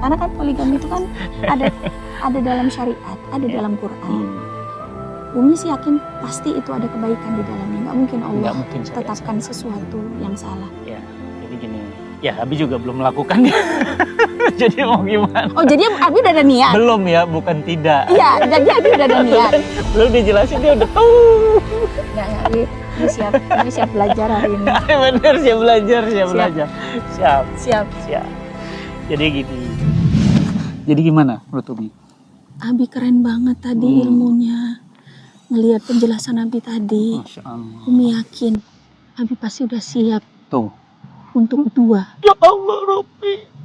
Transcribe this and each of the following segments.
Karena kan poligami itu kan ada dalam syariat, ada dalam Quran. Umi sih yakin pasti itu ada kebaikan di dalamnya. Nggak mungkin Allah tetapkan sesuatu yang salah. Ya, jadi gini. Ya, Abi juga belum melakukan. Jadi mau gimana? Oh, jadi Abi udah ada niat? Belum ya, bukan tidak. Iya, jadi Abi udah ada niat. Belum dijelasin dia udah tuh. Nggak, Abi siap belajar hari ini. Bener, siap belajar. Siap. Jadi gini. Jadi gimana menurut Umi? Abi keren banget tadi ilmunya. Ngelihat penjelasan Abi tadi. Masya Allah. Umi yakin Abi pasti udah siap. Tuh. Untuk berdua. Ya Allah, Rabbi.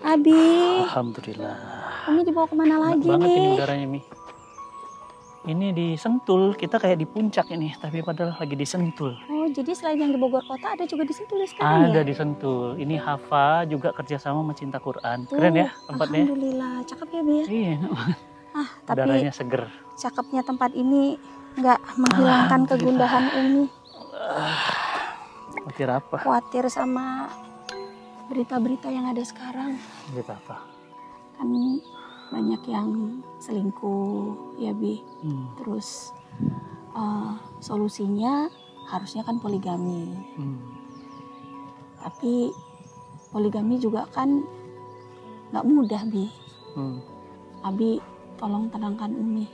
Abi. Alhamdulillah. Umi dibawa kemana lagi banget nih? Ini udaranya, Mi. Ini di Sentul, kita kayak di puncak ini, tapi padahal lagi di Sentul. Oh, jadi selain yang di Bogor Kota ada juga di Sentul sekarang Ada ya? di Sentul. Ini Hafa juga kerjasama sama Cinta Quran. Tuh, keren ya tempatnya? Alhamdulillah, cakep ya Bi ya? Iya. Tapi udaranya seger. cakepnya tempat ini nggak menghilangkan kegundahan Umi. Khawatir apa? Khawatir sama berita-berita yang ada sekarang. Berita apa? Kan banyak yang selingkuh ya Bi. Terus solusinya harusnya kan poligami. Tapi poligami juga kan nggak mudah Bi. Abi tolong tenangkan Umi.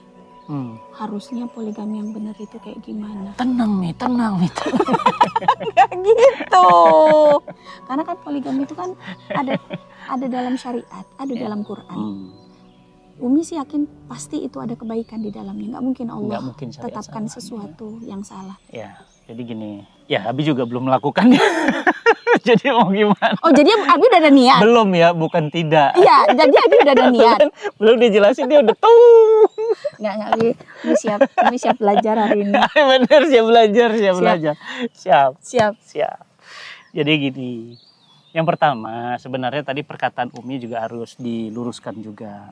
Harusnya poligami yang benar itu kayak gimana? Tenang Mi. Nggak gitu. Karena kan poligami itu kan ada dalam syariat, ada dalam Quran. Umi sih yakin pasti itu ada kebaikan di dalamnya. Nggak mungkin Allah tetapkan sesuatu yang salah. Ya, jadi gini. Ya, Abi juga belum melakukan. Jadi mau gimana? Oh, jadi Abi udah ada niat? Belum ya, bukan tidak. Iya, jadi Abi udah ada niat. Belum dijelasin dia udah tuh. Nggak, Abi siap belajar hari ini. Bener, siap belajar. Siap. Jadi gini. Yang pertama, sebenarnya tadi perkataan Umi juga harus diluruskan juga.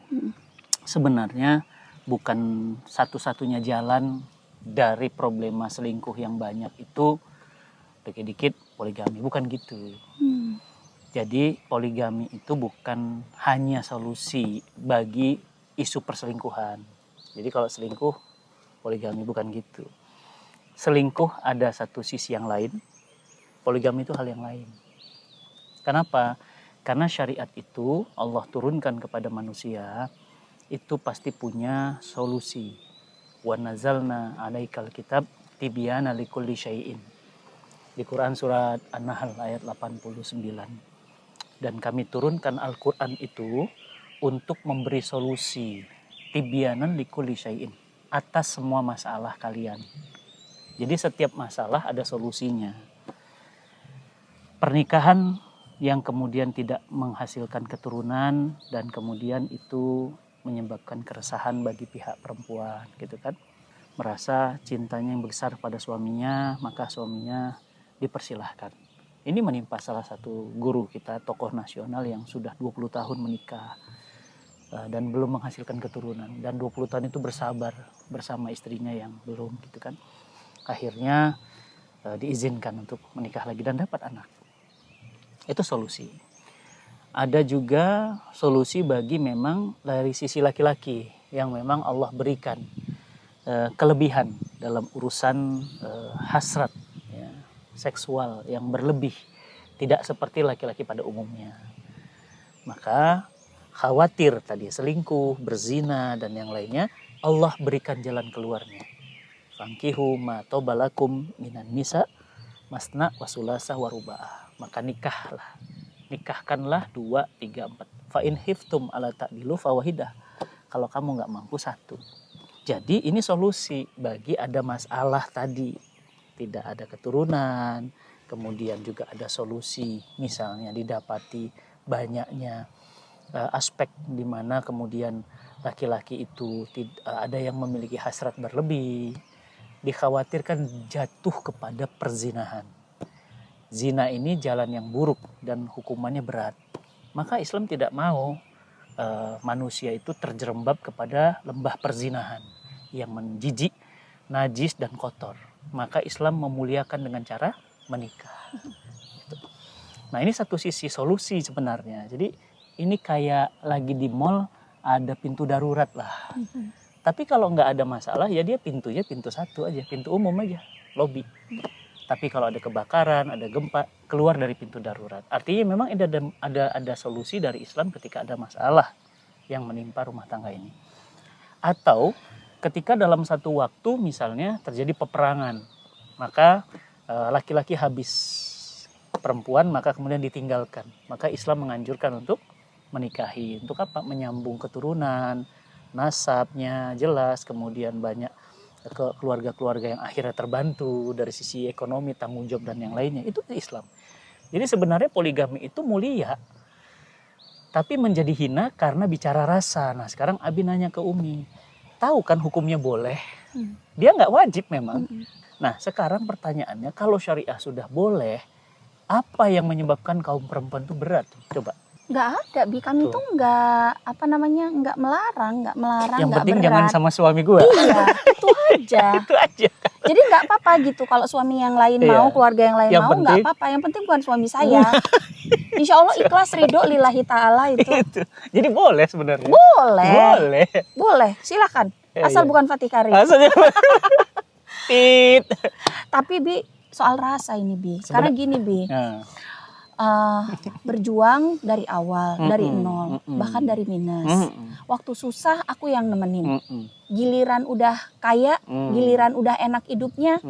Sebenarnya bukan satu-satunya jalan dari problema selingkuh yang banyak itu dikit-dikit poligami, bukan gitu. Jadi poligami itu bukan hanya solusi bagi isu perselingkuhan. Jadi kalau selingkuh, poligami bukan gitu. Selingkuh ada satu sisi yang lain, poligami itu hal yang lain. Kenapa? Karena syariat itu Allah turunkan kepada manusia itu pasti punya solusi. Wa nazalna 'alaikal kitab tibyana likulli syai'in. Di Quran surat An-Nahl ayat 89. Dan kami turunkan Al-Quran itu untuk memberi solusi tibyanan likulli syai'in atas semua masalah kalian. Jadi setiap masalah ada solusinya. Pernikahan yang kemudian tidak menghasilkan keturunan dan kemudian itu menyebabkan keresahan bagi pihak perempuan gitu kan, merasa cintanya yang besar pada suaminya, maka suaminya dipersilahkan. Ini menimpa salah satu guru kita, tokoh nasional yang sudah 20 tahun menikah dan belum menghasilkan keturunan, dan 20 tahun itu bersabar bersama istrinya yang belum gitu kan, akhirnya diizinkan untuk menikah lagi dan dapat anak. Itu solusi. Ada juga solusi bagi memang dari sisi laki-laki yang memang Allah berikan kelebihan dalam urusan hasrat ya, seksual yang berlebih, tidak seperti laki-laki pada umumnya. Maka khawatir tadi selingkuh, berzina dan yang lainnya, Allah berikan jalan keluarnya. Fankihu ma tobalakum minan nisa masna wasulasa waruba'ah. Maka nikahkanlah 2, 3, 4. Fa in hiftum ala ta'dilu fawahidah. Kalau kamu nggak mampu 1. Jadi ini solusi bagi ada masalah tadi, tidak ada keturunan, kemudian juga ada solusi, misalnya didapati banyaknya aspek di mana kemudian laki-laki itu ada yang memiliki hasrat berlebih, dikhawatirkan jatuh kepada perzinahan. Zina ini jalan yang buruk dan hukumannya berat. Maka Islam tidak mau manusia itu terjerembab kepada lembah perzinahan yang menjijik, najis dan kotor. Maka Islam memuliakan dengan cara menikah. Gitu. Nah, ini satu sisi solusi sebenarnya. Jadi ini kayak lagi di mall ada pintu darurat lah. Tapi kalau nggak ada masalah ya dia pintunya pintu satu aja, pintu umum aja, lobi. Tapi kalau ada kebakaran, ada gempa, keluar dari pintu darurat. Artinya memang ada solusi dari Islam ketika ada masalah yang menimpa rumah tangga ini. Atau ketika dalam satu waktu misalnya terjadi peperangan, maka laki-laki habis, perempuan maka kemudian ditinggalkan. Maka Islam menganjurkan untuk menikahi. Untuk apa? Menyambung keturunan, nasabnya jelas, kemudian banyak keluarga-keluarga yang akhirnya terbantu dari sisi ekonomi, tanggung jawab dan yang lainnya. Itu Islam. Jadi sebenarnya poligami itu mulia, tapi menjadi hina karena bicara rasa. Nah sekarang Abi nanya ke Umi, tahu kan hukumnya boleh? Dia nggak wajib memang. Nah sekarang pertanyaannya, kalau syariah sudah boleh, apa yang menyebabkan kaum perempuan itu berat? Coba. Nggak ada, Bi. Kami tuh nggak nggak melarang, Yang nggak penting berat. jangan sama suami gue. Iya, itu aja. Itu aja. Jadi nggak apa-apa gitu kalau suami yang lain Iya. mau, keluarga yang lain Yang mau, nggak penting- apa-apa. Yang penting bukan suami saya. Insya Allah ikhlas ridho lillahi ta'ala itu. Itu. Jadi boleh sebenarnya. Boleh, Boleh. boleh, silakan. Ya, Asal iya. bukan Fatih Karim. Asalnya tit. Tapi Bi, soal rasa ini Bi. Karena gini Bi, Nah, berjuang dari awal, dari nol, bahkan dari minus. Waktu susah aku yang nemenin. Giliran udah kaya, giliran udah enak hidupnya,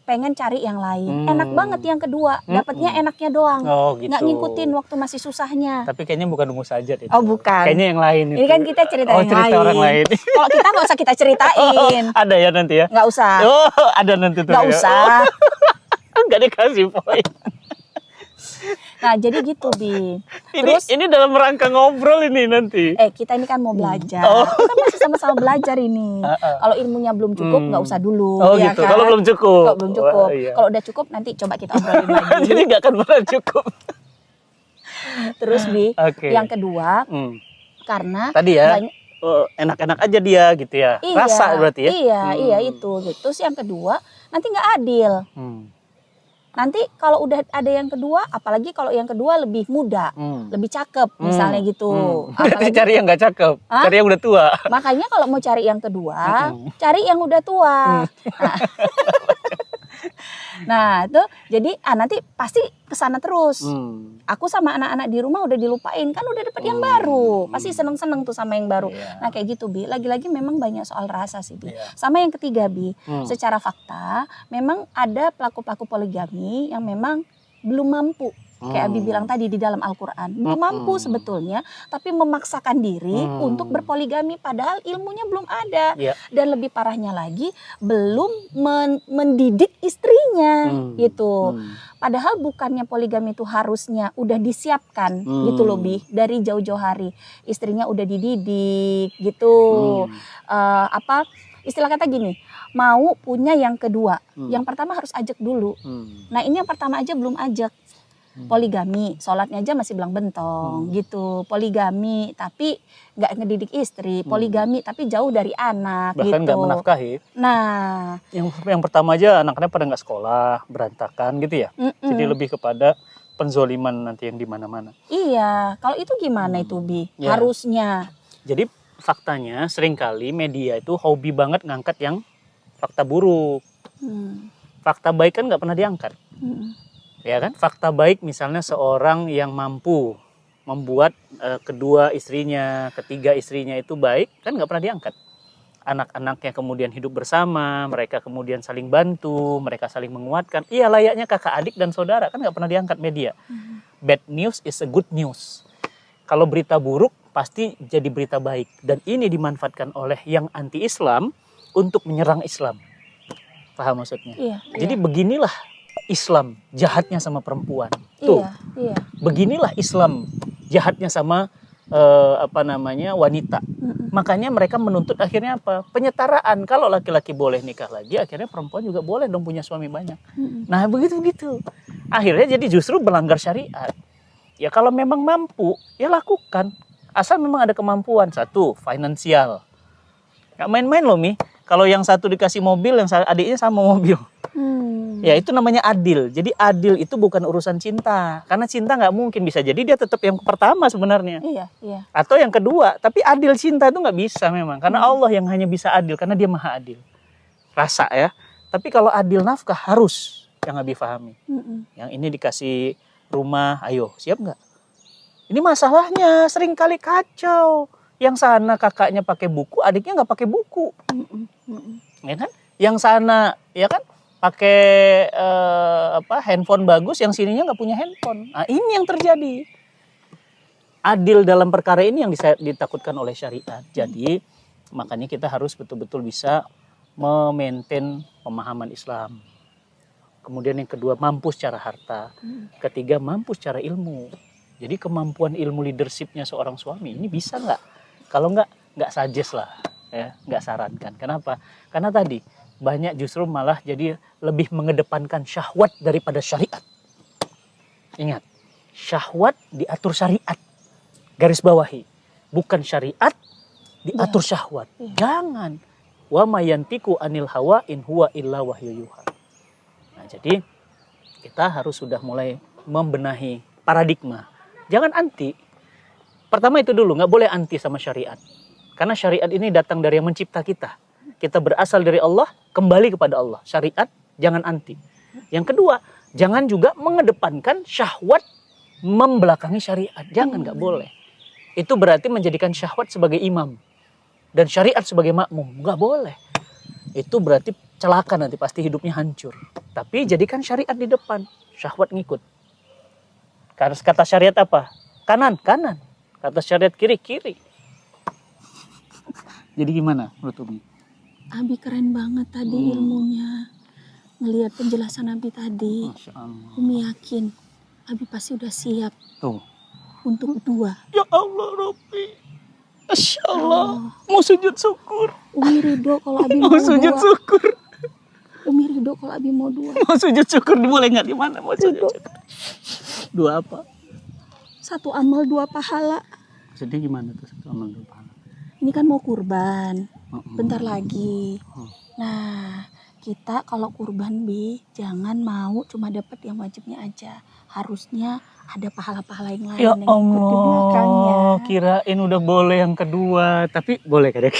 pengen cari yang lain. Enak banget yang kedua, dapatnya enaknya doang. Oh gitu. Nggak ngikutin waktu masih susahnya. Tapi kayaknya bukan Umu Sajat itu. Oh, bukan. Kayaknya yang lain itu. Ini kan kita cerita Oh, yang cerita orang lain. Kalau kita nggak usah kita ceritain. Ada ya nanti ya? Nggak usah. Oh, ada nanti tuh. Nggak ya. usah. Nggak dikasih poin. Nah, jadi gitu, Bi. Ini dalam rangka ngobrol ini nanti. Kita ini kan mau belajar. Oh. Kita masih sama-sama belajar ini. Kalau ilmunya belum cukup, nggak usah dulu. Oh ya gitu. kan? Kalau belum cukup. Kalau belum cukup. Wah, iya. Kalau udah cukup, nanti coba kita obrolin lagi. Jadi nggak akan pernah cukup. Terus, Bi, Oke. yang kedua, Hmm. karena Tadi ya. banyak- Enak-enak aja dia gitu ya. iya, Rasa berarti ya. Iya, itu. Terus yang kedua, nanti nggak adil. Nanti kalau udah ada yang kedua, apalagi kalau yang kedua lebih muda, lebih cakep, misalnya gitu. Berarti Apalagi cari yang nggak cakep, Hah? cari yang udah tua. makanya kalau mau cari yang kedua, cari yang udah tua. Nah, itu jadi nanti pasti kesana terus. Aku sama anak-anak di rumah udah dilupain, kan udah dapet yang baru. Pasti seneng-seneng tuh sama yang baru. Iya. Nah, kayak gitu, Bi. Lagi-lagi memang banyak soal rasa sih, Bi. Iya. Sama yang ketiga, Bi. Secara fakta, memang ada pelaku-pelaku poligami yang memang belum mampu. Kayak Abi bilang tadi di dalam Al-Quran. Belum mampu sebetulnya, tapi memaksakan diri untuk berpoligami. Padahal ilmunya belum ada. Iya. Dan lebih parahnya lagi, belum mendidik istrinya gitu. Padahal bukannya poligami itu harusnya udah disiapkan gitu loh, Bi. Dari jauh-jauh hari. Istrinya udah dididik gitu. Istilah kata gini, mau punya yang kedua. Yang pertama harus ajak dulu. Nah ini yang pertama aja belum ajak. Poligami, sholatnya aja masih belang bentong gitu. Poligami tapi nggak ngedidik istri. Poligami tapi jauh dari anak. Bahkan gitu. nggak menafkahi. Nah, yang pertama aja anak-anak pada nggak sekolah, berantakan gitu ya. Jadi lebih kepada penzoliman nanti yang di mana-mana. iya. Kalau itu gimana itu, Bi? Ya. Harusnya. Jadi faktanya seringkali media itu hobi banget ngangkat yang fakta buruk. Fakta baik kan nggak pernah diangkat. Ya kan, fakta baik misalnya seorang yang mampu membuat kedua istrinya, ketiga istrinya itu baik, kan nggak pernah diangkat. Anak-anaknya kemudian hidup bersama, mereka kemudian saling bantu, mereka saling menguatkan. Iya, layaknya kakak adik dan saudara, kan nggak pernah diangkat media. Bad news is a good news. Kalau berita buruk pasti jadi berita baik, dan ini dimanfaatkan oleh yang anti Islam untuk menyerang Islam. Paham maksudnya? Iya. Jadi beginilah Islam jahatnya sama perempuan. Tuh, Iya. beginilah Islam jahatnya sama wanita. Makanya mereka menuntut akhirnya apa? Penyetaraan. Kalau laki-laki boleh nikah lagi, akhirnya perempuan juga boleh dong punya suami banyak. Nah begitu. Akhirnya jadi justru melanggar syariat. Ya kalau memang mampu, ya lakukan. Asal memang ada kemampuan. Satu, finansial. Gak main-main loh Mi. Kalau yang satu dikasih mobil, yang adiknya sama mobil. Ya itu namanya adil. Jadi adil itu bukan urusan cinta. Karena cinta nggak mungkin, bisa jadi dia tetap yang pertama sebenarnya. Iya. Atau yang kedua. Tapi adil cinta itu nggak bisa memang. Karena Allah yang hanya bisa adil. Karena dia maha adil. Rasa ya. Tapi kalau adil nafkah harus yang Abi pahami. Yang ini dikasih rumah, ayo siap nggak? Ini masalahnya sering kali kacau. Yang sana kakaknya pakai buku, adiknya nggak pakai buku. Ya kan? Yang sana ya kan pakai handphone bagus, yang sininya nggak punya handphone. Nah ini yang terjadi. Adil dalam perkara ini yang ditakutkan oleh syariat. Jadi makanya kita harus betul-betul bisa memaintain pemahaman Islam. Kemudian yang kedua, mampu secara harta. Ketiga, mampu secara ilmu. Jadi kemampuan ilmu leadershipnya seorang suami ini bisa nggak? Kalau nggak suggest lah, ya, nggak sarankan. Kenapa? Karena tadi banyak justru malah jadi lebih mengedepankan syahwat daripada syariat. Ingat, syahwat diatur syariat. Garis bawahi. Bukan syariat diatur syahwat. Jangan. Wa mayantiku anil hawa in huwa illa wahyu yuha. Nah, jadi kita harus sudah mulai membenahi paradigma. Jangan anti. Pertama itu dulu, nggak boleh anti sama syariat. Karena syariat ini datang dari yang mencipta kita. Kita berasal dari Allah, kembali kepada Allah. Syariat, jangan anti. Yang kedua, jangan juga mengedepankan syahwat membelakangi syariat. Jangan, nggak boleh. Itu berarti menjadikan syahwat sebagai imam. Dan syariat sebagai makmum. Nggak boleh. Itu berarti celaka nanti, pasti hidupnya hancur. Tapi jadikan syariat di depan. Syahwat ngikut. Karena kata syariat apa? Kanan. Kata syariat kiri. Jadi gimana menurut Umi? Abi keren banget tadi ilmunya. Ngelihat penjelasan Abi tadi. Masya Allah. Umi yakin Abi pasti udah siap. Tuh. Untuk dua. Ya Allah Rabbi. Masya Allah. Mau sujud syukur. Umi ridho kalau Abi mau sujud dua. syukur. Umi ridho kalau Abi mau dua. Mau sujud syukur boleh nggak? Di mana mau sujud syukur? Dua apa? Satu amal dua pahala. Maksudnya gimana tuh satu amal dua pahala? Ini kan mau kurban. Bentar lagi. Nah, kita kalau kurban jangan mau cuma dapat yang wajibnya aja. Harusnya ada pahala-pahala yang lain Ya yang ikut di belakangnya. Allah, kirain udah boleh yang kedua, tapi boleh kadang.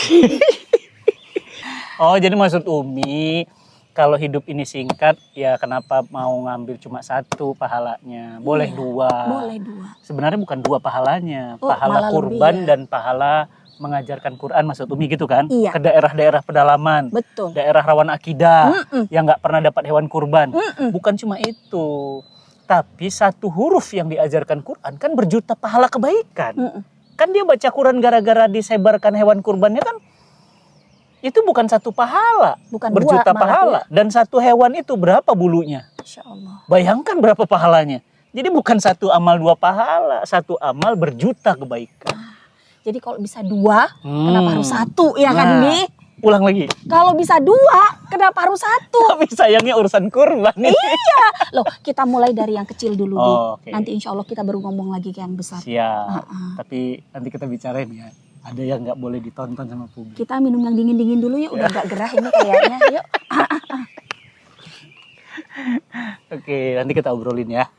Oh, jadi maksud Umi, kalau hidup ini singkat, ya kenapa mau ngambil cuma satu pahalanya? Boleh dua. Boleh dua. Sebenarnya bukan dua pahalanya, Oh, pahala malah kurban lebih, ya. dan pahala mengajarkan Quran, maksud Umi gitu kan? Iya. Ke daerah-daerah pedalaman, Betul. daerah rawan akidah, yang nggak pernah dapat hewan kurban. Bukan cuma itu, tapi satu huruf yang diajarkan Quran kan berjuta pahala kebaikan. Kan dia baca Quran gara-gara disebarkan hewan kurbannya kan, itu bukan satu pahala, Bukan berjuta dua, malah pahala. Dan satu hewan itu berapa bulunya? Insya Allah. Bayangkan berapa pahalanya. Jadi bukan satu amal dua pahala, satu amal berjuta kebaikan. Jadi kalau bisa dua, kenapa harus satu ya kan Nah, Mi? Ulang lagi. Kalau bisa dua, kenapa harus satu? Tapi sayangnya urusan kurban ini. Iya. Loh, kita mulai dari yang kecil dulu Di. Oke. Nanti insya Allah kita baru ngomong lagi ke yang besar. Siap. Tapi nanti kita bicarain ya. Ada yang nggak boleh ditonton sama publik. Kita minum yang dingin-dingin dulu ya, udah agak gerah ini kayaknya. Yuk. Oke, nanti kita obrolin ya.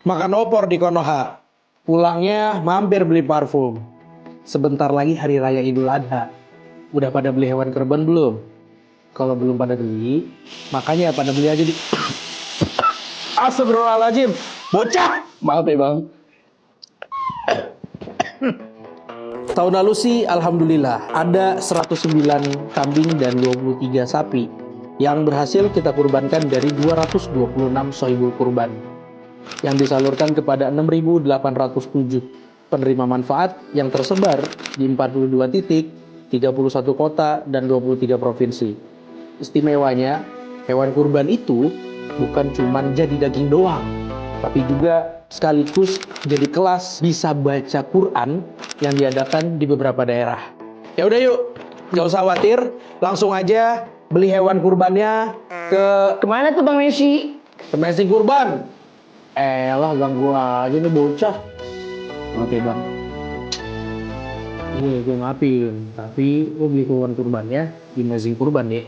Makan opor di Konoha. Pulangnya mampir beli parfum. Sebentar lagi hari raya Idul Adha. Udah pada beli hewan kurban belum? Kalau belum pada beli, makanya pada beli aja di... Astagfirullahaladzim. Bocah! Maaf ya bang. Tahun lalu sih alhamdulillah ada 109 kambing dan 23 sapi yang berhasil kita kurbankan dari 226 sohibul kurban yang disalurkan kepada 6.807 penerima manfaat yang tersebar di 42 titik, 31 kota, dan 23 provinsi. Istimewanya, hewan kurban itu bukan cuma jadi daging doang, tapi juga sekaligus jadi kelas bisa baca Quran yang diadakan di beberapa daerah. Ya udah yuk, nggak usah khawatir, langsung aja beli hewan kurbannya Kemana tuh Bang Messi? ke Messi Kurban. Elah ganggu aja nih bocah. Oke bang. Ini gue maafin, tapi lo beli hewan kurbannya di Messi Kurban ya.